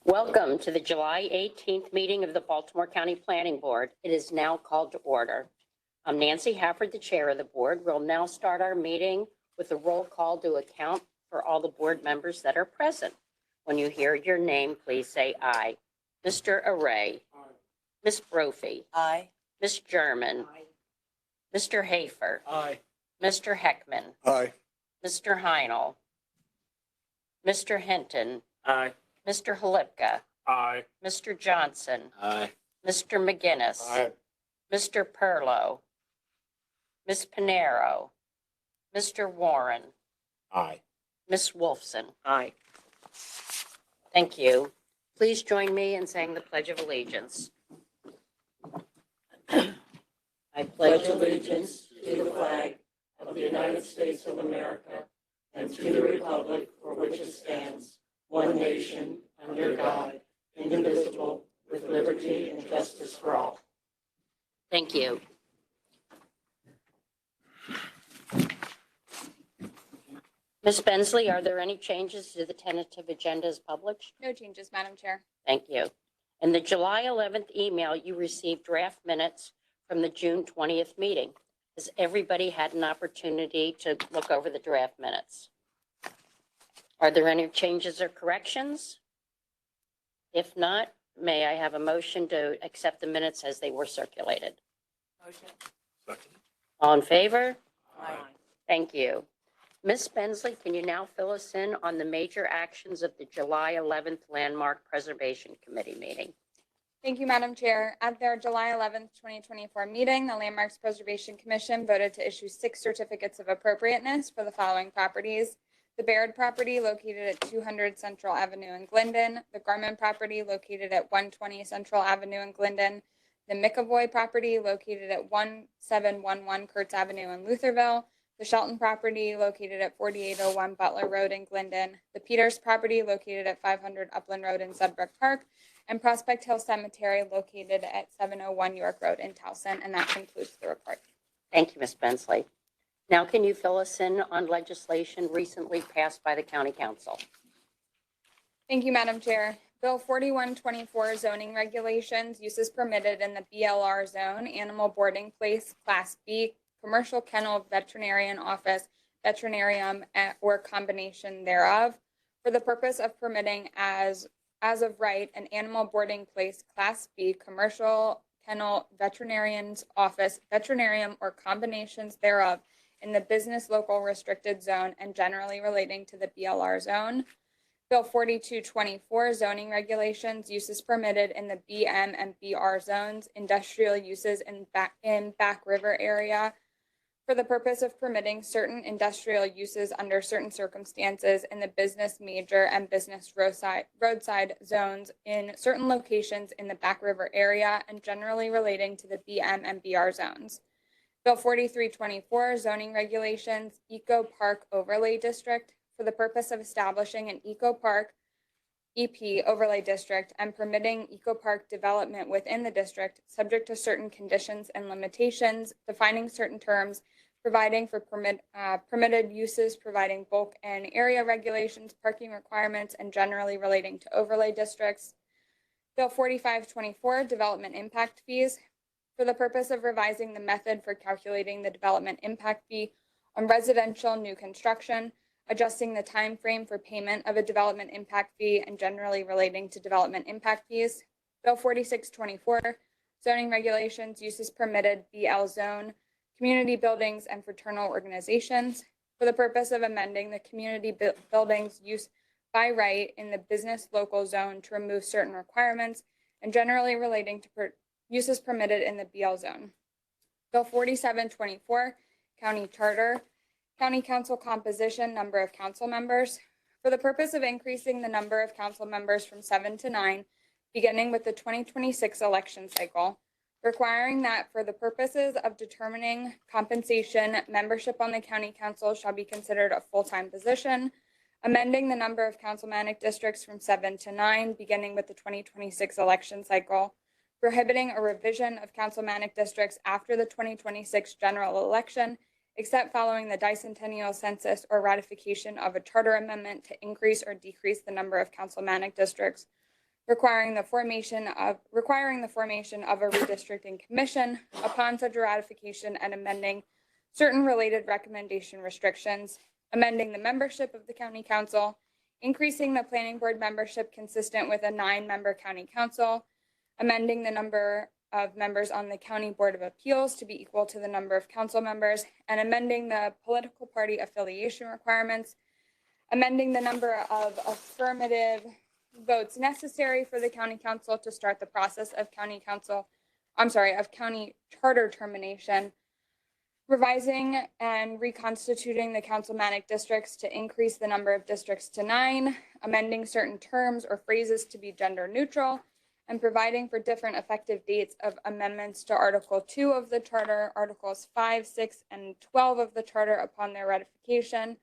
Welcome to the July 18th meeting of the Baltimore County Planning Board. It is now called to order. I'm Nancy Hafford, the chair of the board. We'll now start our meeting with a roll call to account for all the board members that are present. When you hear your name, please say aye. Mr. Array. Aye. Ms. Brophy. Aye. Ms. German. Aye. Mr. Hafer. Aye. Mr. Heckman. Aye. Mr. Heinel. Mr. Hinton. Aye. Mr. Halipka. Aye. Mr. Johnson. Aye. Mr. McGinnis. Aye. Mr. Perlow. Ms. Pinero. Mr. Warren. Aye. Ms. Wolfson. Aye. Thank you. Please join me in saying the Pledge of Allegiance. I pledge allegiance to the flag of the United States of America and to the republic for which it stands, one nation, under God, indivisible, with liberty and justice for all. Thank you. Ms. Bensley, are there any changes to the tentative agenda as published? No changes, Madam Chair. Thank you. In the July 11th email, you received draft minutes from the June 20th meeting. Has everybody had an opportunity to look over the draft minutes? Are there any changes or corrections? If not, may I have a motion to accept the minutes as they were circulated? Motion. Second. All in favor? Aye. Thank you. Ms. Bensley, can you now fill us in on the major actions of the July 11th Landmark Preservation Committee meeting? Thank you, Madam Chair. At their July 11th, 2024 meeting, the Landmarks Preservation Commission voted to issue 6 certificates of appropriateness for the following properties: the Baird property located at 200 Central Avenue in Glendon, the Garmin property located at 120 Central Avenue in Glendon, the McAvoy property located at 1711 Kurtz Avenue in Lutherville, the Shelton property located at 4801 Butler Road in Glendon, the Peters property located at 500 Upland Road in Sudbrook Park, and Prospect Hill Cemetery located at 701 York Road in Towson. And that concludes the report. Thank you, Ms. Bensley. Now, can you fill us in on legislation recently passed by the County Council? Thank you, Madam Chair. Bill 4124 zoning regulations, uses permitted in the BLR zone, animal boarding place, Class B, commercial kennel, veterinarian office, veterinarium, or combination thereof, for the purpose of permitting as of right an animal boarding place, Class B, commercial kennel, veterinarian's office, veterinarium, or combinations thereof in the business local restricted zone and generally relating to the BLR zone. Bill 4224 zoning regulations, uses permitted in the BM and BR zones, industrial uses in Back River area, for the purpose of permitting certain industrial uses under certain circumstances in the business major and business roadside zones in certain locations in the Back River area and generally relating to the BM and BR zones. Bill 4324 zoning regulations, Eco Park Overlay District, for the purpose of establishing an Eco Park EP overlay district and permitting eco park development within the district, subject to certain conditions and limitations, defining certain terms, providing for permitted uses, providing bulk and area regulations, parking requirements, and generally relating to overlay districts. Bill 4524, development impact fees, for the purpose of revising the method for calculating the development impact fee on residential new construction, adjusting the time frame for payment of a development impact fee and generally relating to development impact fees. Bill 4624, zoning regulations, uses permitted, BL zone, community buildings and fraternal organizations, for the purpose of amending the community buildings use by right in the business local zone to remove certain requirements and generally relating to uses permitted in the BL zone. Bill 4724, county charter, county council composition, number of council members, for the purpose of increasing the number of council members from 7 to 9, beginning with the 2026 election cycle, requiring that for the purposes of determining compensation, membership on the county council shall be considered a full-time position, amending the number of councilmanic districts from 7 to 9, beginning with the 2026 election cycle, prohibiting a revision of councilmanic districts after the 2026 general election, except following the bicentennial census or ratification of a charter amendment to increase or decrease the number of councilmanic districts, requiring the formation of a redistricting commission upon such a ratification, and amending certain related recommendation restrictions, amending the membership of the county council, increasing the planning board membership consistent with a 9-member county council, amending the number of members on the County Board of Appeals to be equal to the number of council members, and amending the political party affiliation requirements, amending the number of affirmative votes necessary for the county council to start the process of county charter termination, revising and reconstituting the councilmanic districts to increase the number of districts to 9, amending certain terms or phrases to be gender neutral, and providing for different effective dates of amendments to Article 2 of the Charter, Articles 5, 6, and 12 of the Charter upon their ratification,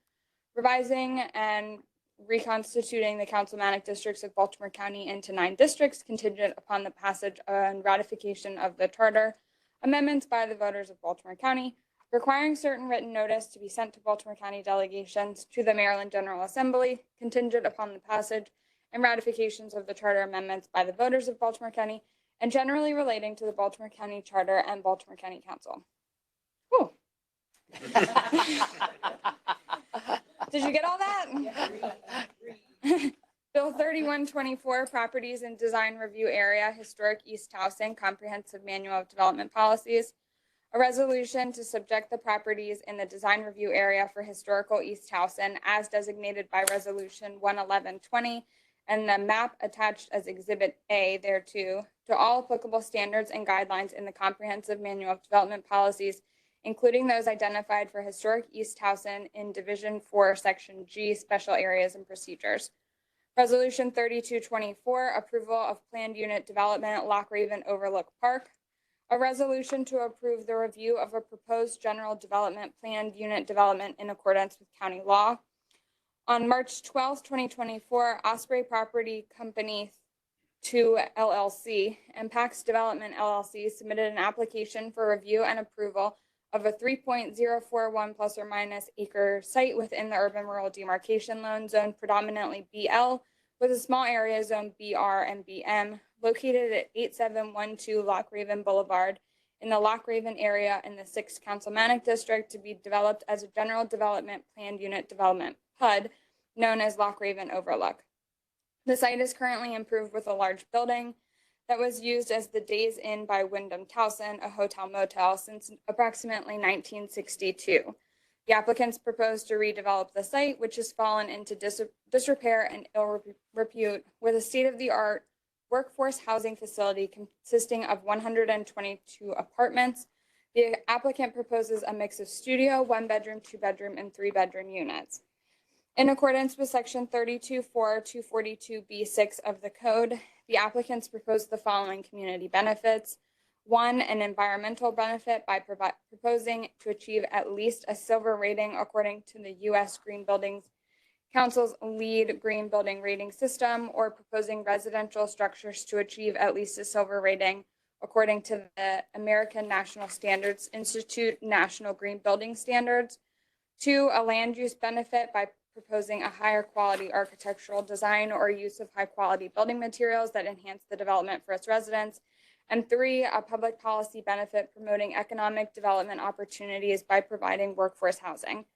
revising and reconstituting the councilmanic districts of Baltimore County into 9 districts contingent upon the passage and ratification of the Charter, amendments by the voters of Baltimore County, requiring certain written notice to be sent to Baltimore County delegations to the Maryland General Assembly contingent upon the passage and ratifications of the charter amendments by the voters of Baltimore County, and generally relating to the Baltimore County Charter and Baltimore County Council. Whew. Did you get all that? Bill 3124, Properties and Design Review Area, Historic East Housing, Comprehensive Manual of Development Policies. A resolution to subject the properties in the design review area for historical East Housing as designated by Resolution 11120 and the map attached as Exhibit A thereto to all applicable standards and guidelines in the Comprehensive Manual of Development Policies, including those identified for historic East Housing in Division 4, Section G, Special Areas and Procedures. Resolution 3224, Approval of Planned Unit Development, Lock Raven Overlook Park. A resolution to approve the review of a proposed general development planned unit development in accordance with county law. On March 12, 2024, Osprey Property Company 2 LLC and Pax Development LLC submitted an application for review and approval of a 3.041 plus or minus acre site within the urban rural demarcation loan zone, predominantly BL, with a small area zone BR and BM, located at 8712 Lock Raven Boulevard in the Lock Raven area in the 6th Councilmanic District to be developed as a general development planned unit development PUD, known as Lock Raven Overlook. The site is currently improved with a large building that was used as the Days Inn by Wyndham Towson, a hotel motel, since approximately 1962. The applicants propose to redevelop the site, which has fallen into disrepair and ill repute, with a state-of-the-art workforce housing facility consisting of 122 apartments. The applicant proposes a mix of studio, 1-bedroom, 2-bedroom, and 3-bedroom units. In accordance with Section 32.4.242B6 of the Code, the applicants propose the following community benefits. 1, an environmental benefit by proposing to achieve at least a silver rating according to the U.S. Green Buildings Council's LEED Green Building Rating System, or proposing residential structures to achieve at least a silver rating according to the American National Standards Institute National Green Building Standards. 2, a land use benefit by proposing a higher quality architectural design or use of high quality building materials that enhance the development for its residents. And 3, a public policy benefit promoting economic development opportunities by providing workforce housing.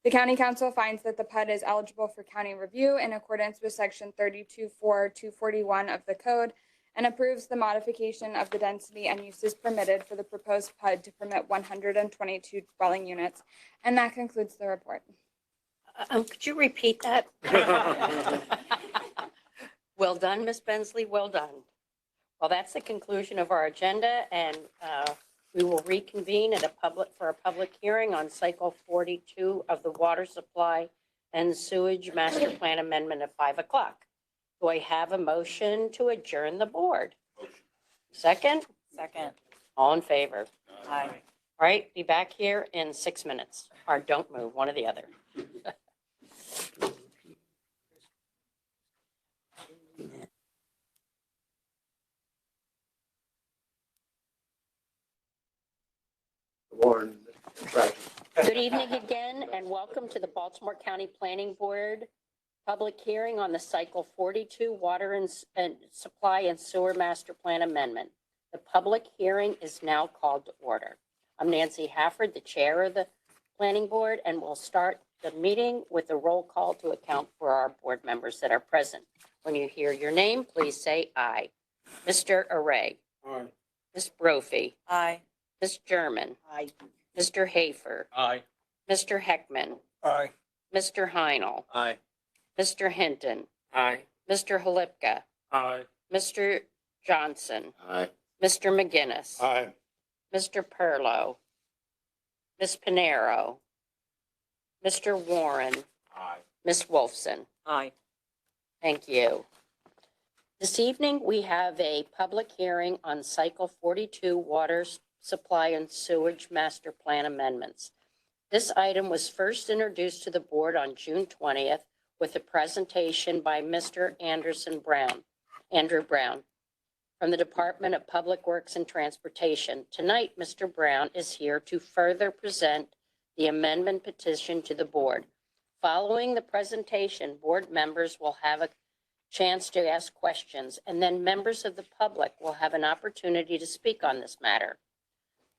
The County Council finds that the PUD is eligible for county review in accordance with Section 32.4.241 of the Code and approves the modification of the density and uses permitted for the proposed PUD to permit 122 dwelling units. And that concludes the report. Could you repeat that? Well done, Ms. Bensley, well done. Well, that's the conclusion of our agenda, and we will reconvene for a public hearing on Cycle 42 of the Water Supply and Sewage Master Plan Amendment at 5 o'clock. Do I have a motion to adjourn the board? Second? Second. All in favor? Aye. All right, be back here in 6 minutes, or don't move, one or the other. Warren, Good Good evening again, and welcome to the Baltimore County Planning Board public hearing on the Cycle 42 Water and Supply and Sewer Master Plan Amendment. The public hearing is now called to order. I'm Nancy Hafford, the chair of the Planning Board, and we'll start the meeting with a roll call to account for our board members that are present. When you hear your name, please say aye. Mr. Array. Aye. Ms. Brophy. Aye. Ms. German. Aye. Mr. Hafer. Aye. Mr. Heckman. Aye. Mr. Heinel. Aye. Mr. Hinton. Aye. Mr. Halipka. Aye. Mr. Johnson. Aye. Mr. McGinnis. Aye. Mr. Perlow. Ms. Panero. Mr. Warren. Aye. Ms. Wolfson. Aye. Thank you. This evening, we have a public hearing on Cycle 42 Water Supply and Sewage Master Plan Amendments. This item was first introduced to the board on June 20th with a presentation by Mr. Andrew Brown, from the Department of Public Works and Transportation. Tonight, Mr. Brown is here to further present the amendment petition to the board. Following the presentation, board members will have a chance to ask questions, and then members of the public will have an opportunity to speak on this matter.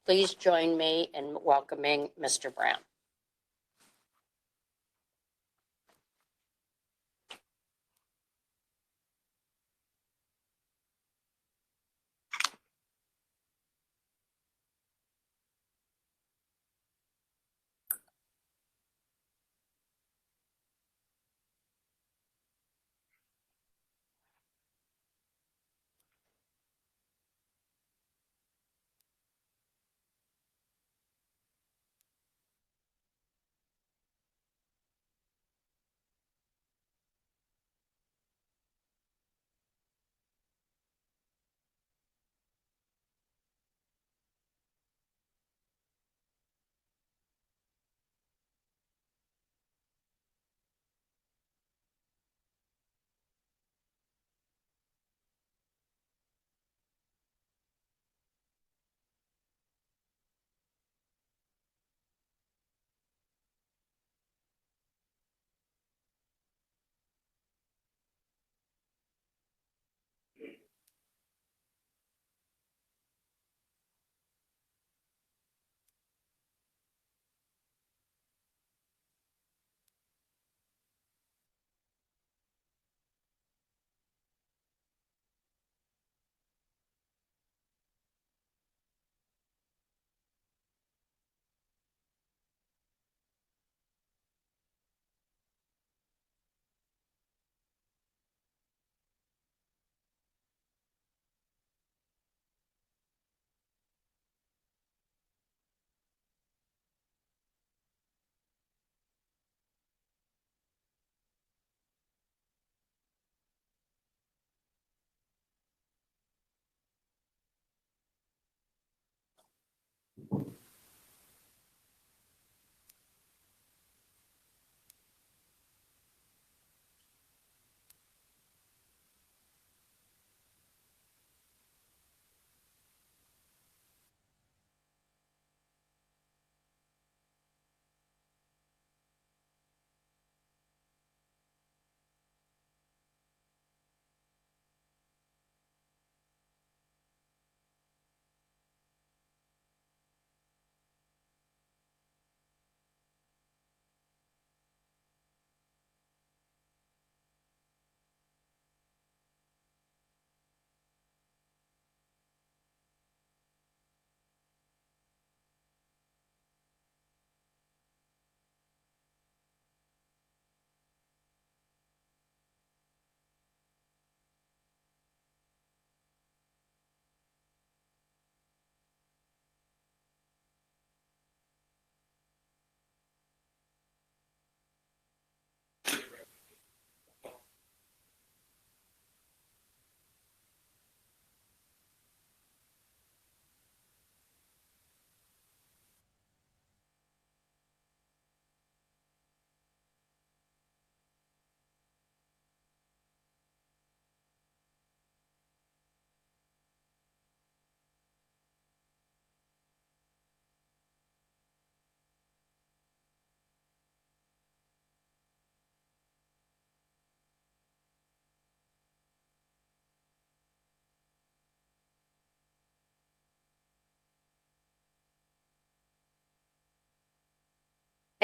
Please join me in welcoming Mr. Brown.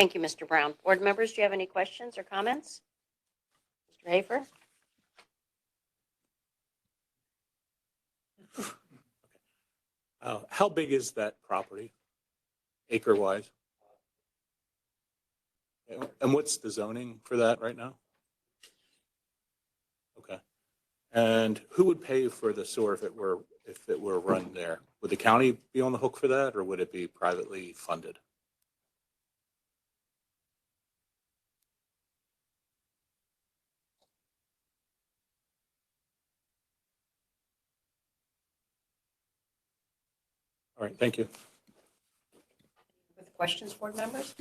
Thank you, Mr. Brown. Board members, do you have any questions or comments? Mr. Hafer? How big is that property, acre-wise? And what's the zoning for that right now? Okay. And who would pay for the sewer if it were run there? Would the county be on the hook for that, or would it be privately funded? All right, thank you. With questions, board members?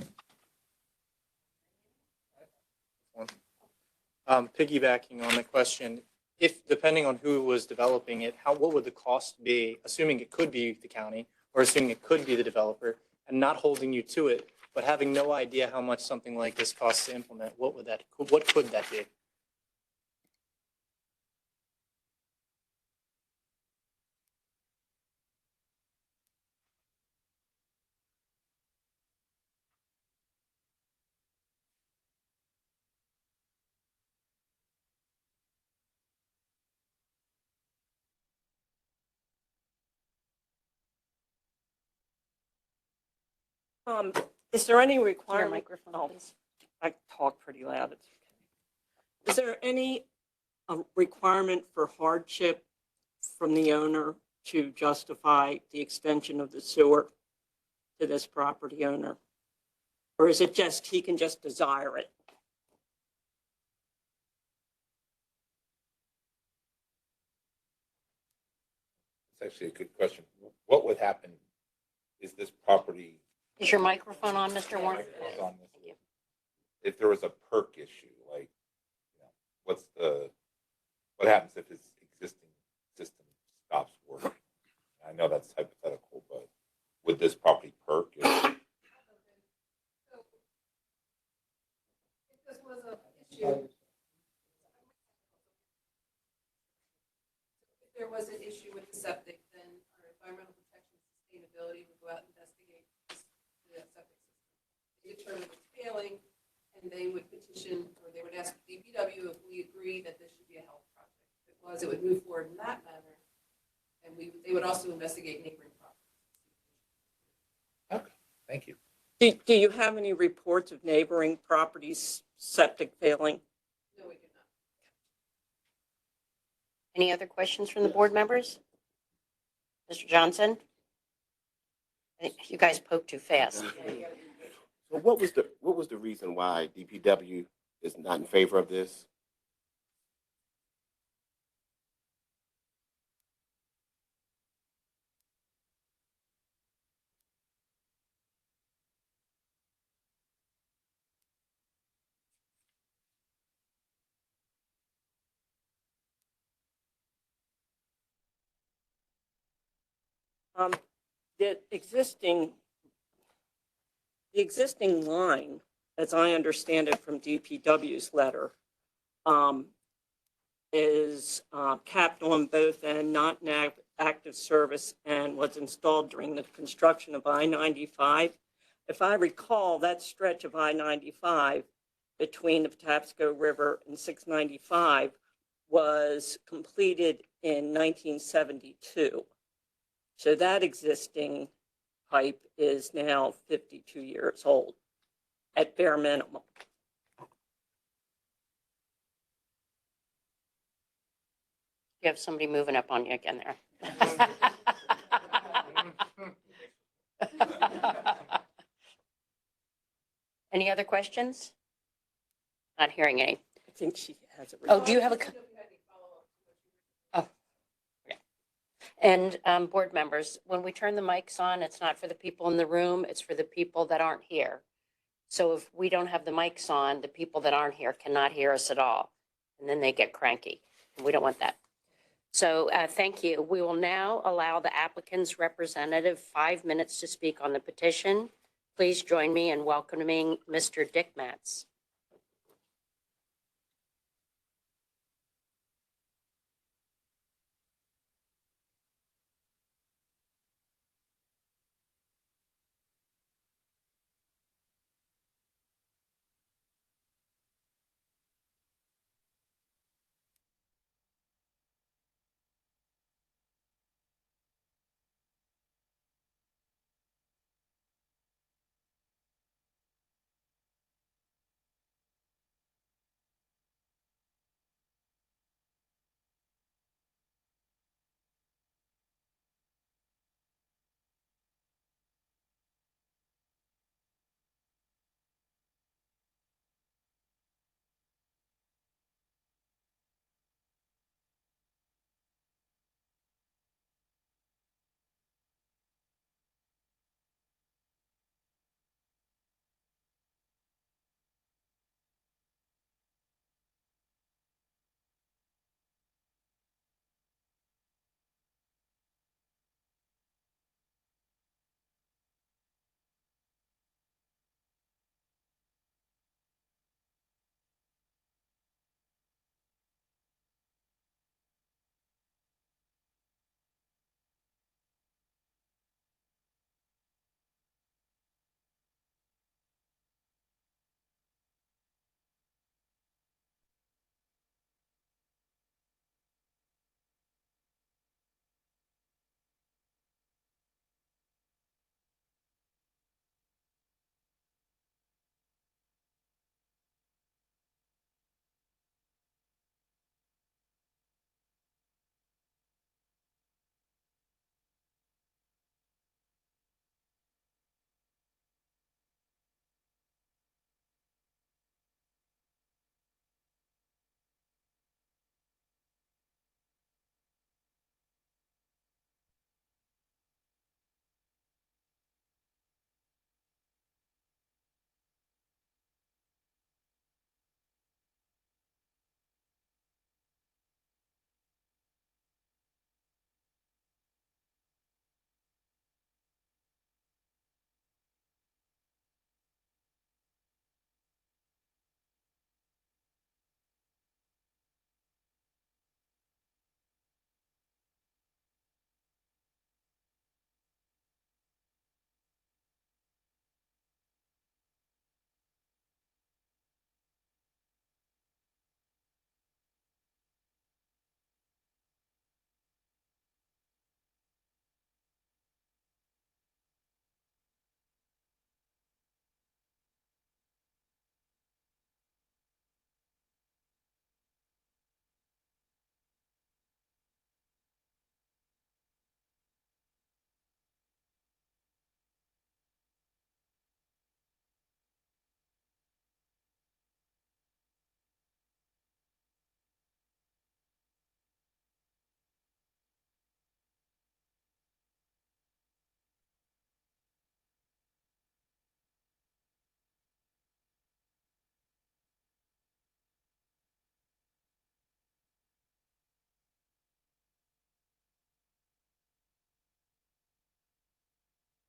Piggybacking on the question, if depending on who was developing it, what would the cost be, assuming it could be the county or assuming it could be the developer, and not holding you to it, but having no idea how much something like this costs to implement? What could that be? Is there any Your requirement? microphone, Oh, please. I talk pretty loud. It's okay. Is there any requirement for hardship from the owner to justify the extension of the sewer to this property owner? Or is it just, he can just desire it? It's actually a good question. What would happen is this property Is your microphone on, Mr. Warren? was on this, Thank you. if there was a perk issue, like, what happens if his existing system stops working? I know that's hypothetical, but would this property perk? If this was an issue, if there was an issue with the septic, then our environmental protection and sustainability would go out and investigate the septic system. They determine it's failing, and they would petition, or they would ask DPW if we agree that this should be a health project. If it was, it would move forward in that manner, and they would also investigate neighboring properties. Okay, thank you. Do you have any reports of neighboring properties septic failing? No, we do not. Any other questions from the board members? Mr. Johnson? I think you guys spoke too fast. So what was the reason why DPW is not in favor of this? The existing line, as I understand it from DPW's letter, is capped on both and not in active service and was installed during the construction of I-95. If I recall, that stretch of I-95 between the Patapsco River and 695 was completed in 1972. So that existing pipe is now 52 years old at bare minimum. You have somebody moving up on you again there. Any other questions? Not hearing any. I think she has a. Oh, do you have a? Oh, yeah. And board members, when we turn the mics on, it's not for the people in the room, it's for the people that aren't here. So if we don't have the mics on, the people that aren't here cannot hear us at all. And then they get cranky. And we don't want that. So thank you. We will now allow the applicant's representative 5 minutes to speak on the petition. Please join me in welcoming Mr. Dick Matz.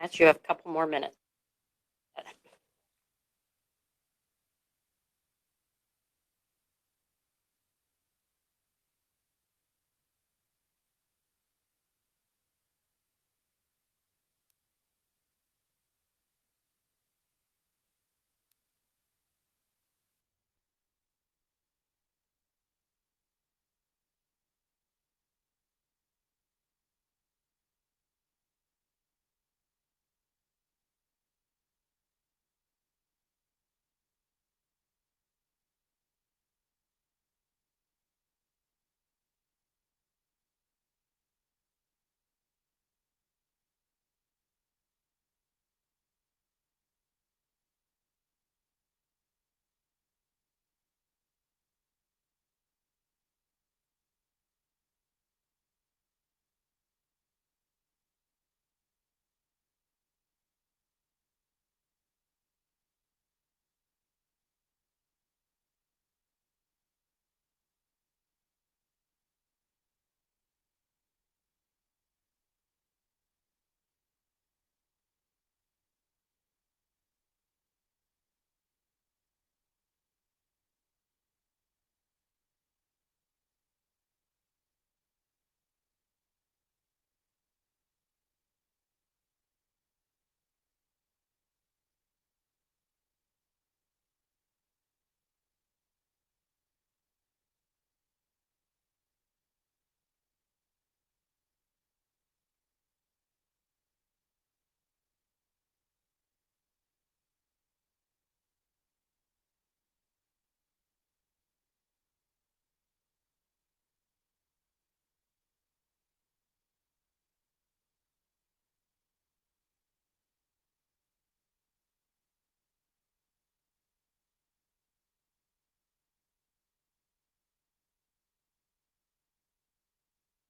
Matt, you have a couple more minutes.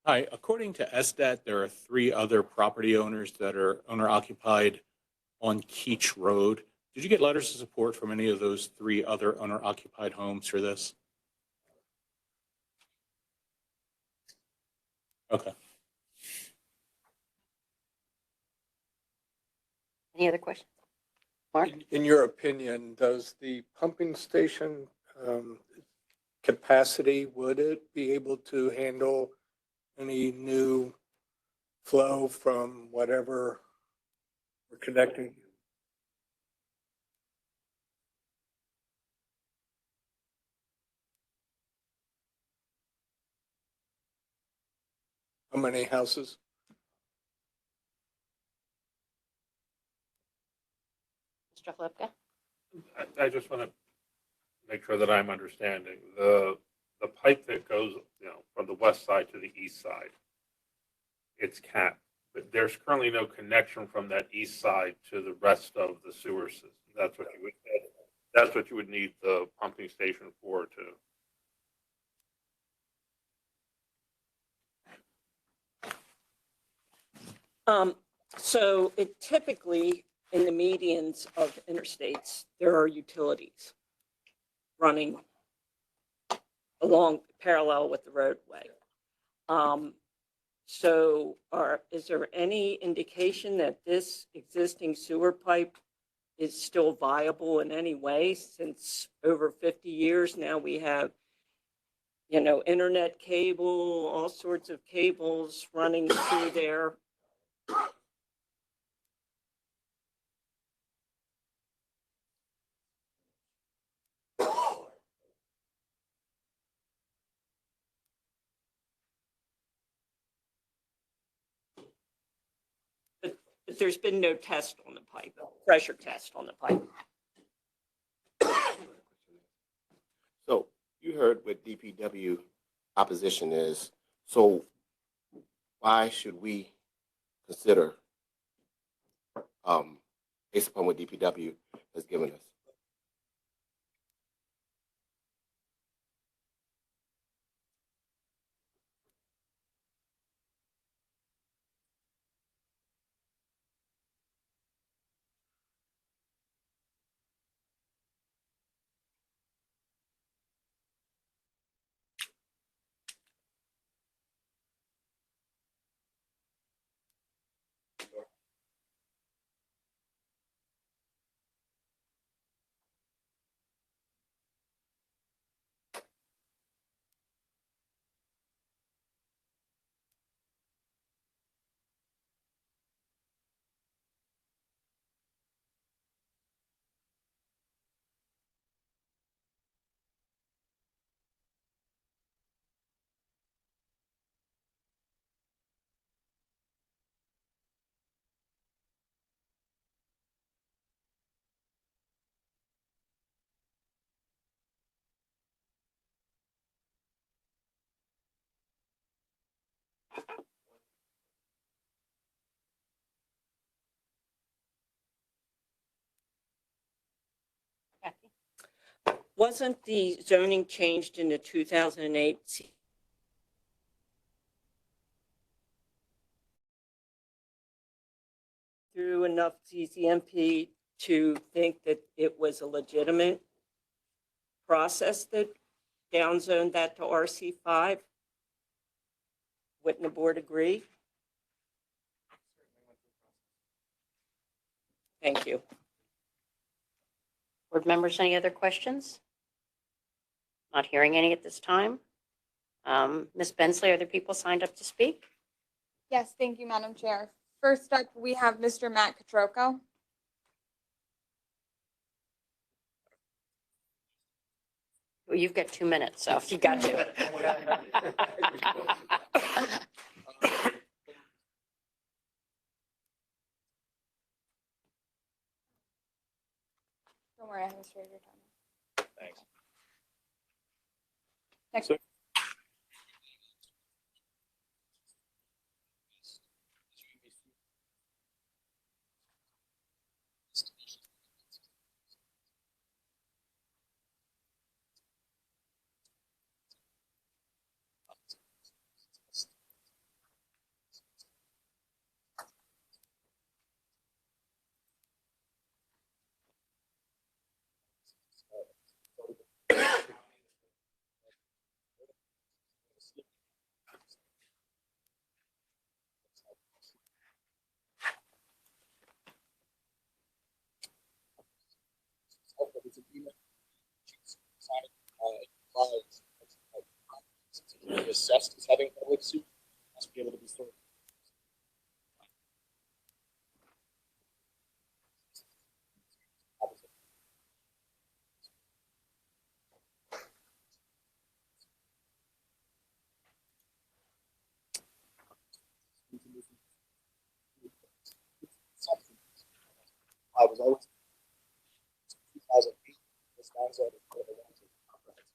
Hi, according to SDAT, there are 3 other property owners that are owner occupied on Keach Road. Did you get letters of support from any of those 3 other owner occupied homes for this? Okay. Any other questions? Mark? In your opinion, does the pumping station capacity, would it be able to handle any new flow from whatever we're connecting? How many houses? Mr. Hlupka? I just want to make sure that I'm understanding. The pipe that goes, from the west side to the east side, it's capped, but there's currently no connection from that east side to the rest of the sewer system. That's what you would need the pumping station for So it typically, in the medians of interstates, there are utilities running along parallel with the roadway. Is there any indication that this existing sewer pipe is still viable in any way, since over 50 years now we have, internet cable, all sorts of cables running through there? But there's been no test on the pipe, pressure test on the pipe. So you heard what DPW opposition is. So why should we consider, based upon what DPW has given us? Wasn't the zoning changed in the 2008 through enough CCMP to think that it was a legitimate process that downzoned that to RC5? Wouldn't the board agree? Thank you. Board members, any other questions? Not hearing any at this time. Ms. Bensley, are there people signed up to speak? Yes, thank you, Madam Chair. First up, we have Mr. Matt Catroco. Well, you've got 2 minutes, so if you got to. Don't worry, I haven't started your time. Thanks. Next. So- Assessed as having public suit must be able to be stored. I was always 2008. This stands out as part of the long-term comprehensive.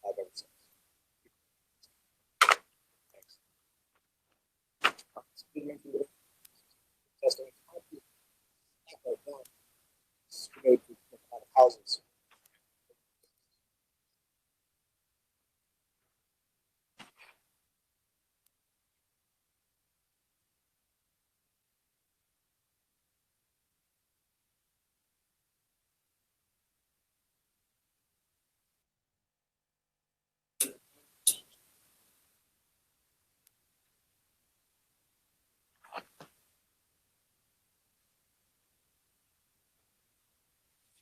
I've ever seen. Thanks. Testing. Houses.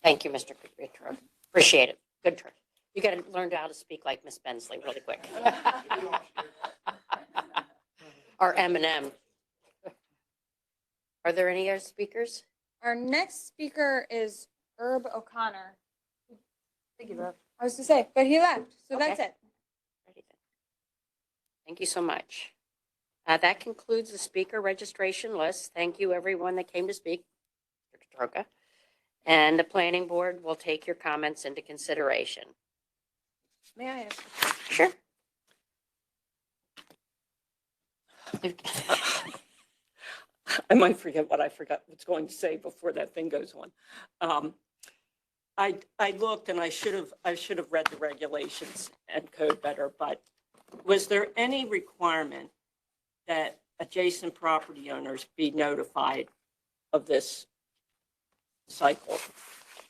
Thank you, Mr. Catroco. Appreciate it. Good turn. You got to learn how to speak like Miss Bensley really quick. Or Eminem. Are there any other speakers? Our next speaker is Herb O'Connor. Thank you, Rob. I was to say, but he left, so Okay. that's it. Thank you so much. That concludes the speaker registration list. Thank you, everyone that came to speak. Mr. Catroca. And the planning board will take your comments into consideration. May I ask a question? Sure. I might forget what I forgot was going to say before that thing goes on. I looked and I should have read the regulations and code better, but was there any requirement that adjacent property owners be notified of this cycle,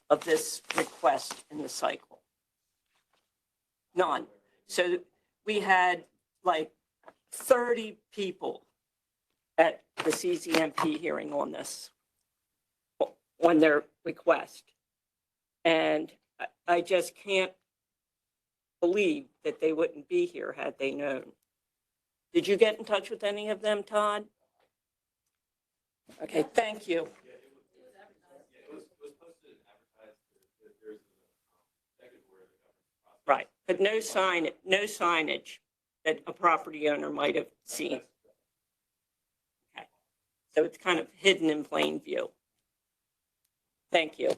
of this request in the cycle? None. So we had like 30 people at the CCMP hearing on this, on their request. And I just can't believe that they wouldn't be here had they known. Did you get in touch with any of them, Todd? Okay, thank you. Right, but no signage that a property owner might have seen. Okay, so it's kind of hidden in plain view. Thank you.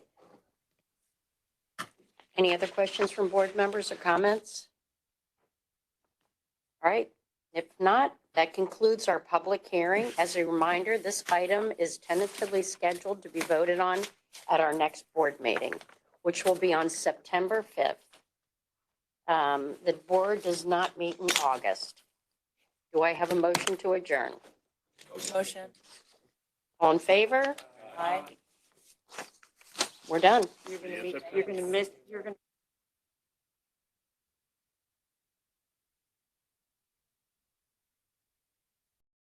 Any other questions from board members or comments? All right, if not, that concludes our public hearing. As a reminder, this item is tentatively scheduled to be voted on at our next board meeting, which will be on September 5th. The board does not meet in August. Do I have a motion to adjourn? Motion. All in favor? Aye. We're done. You're gonna miss, you're gonna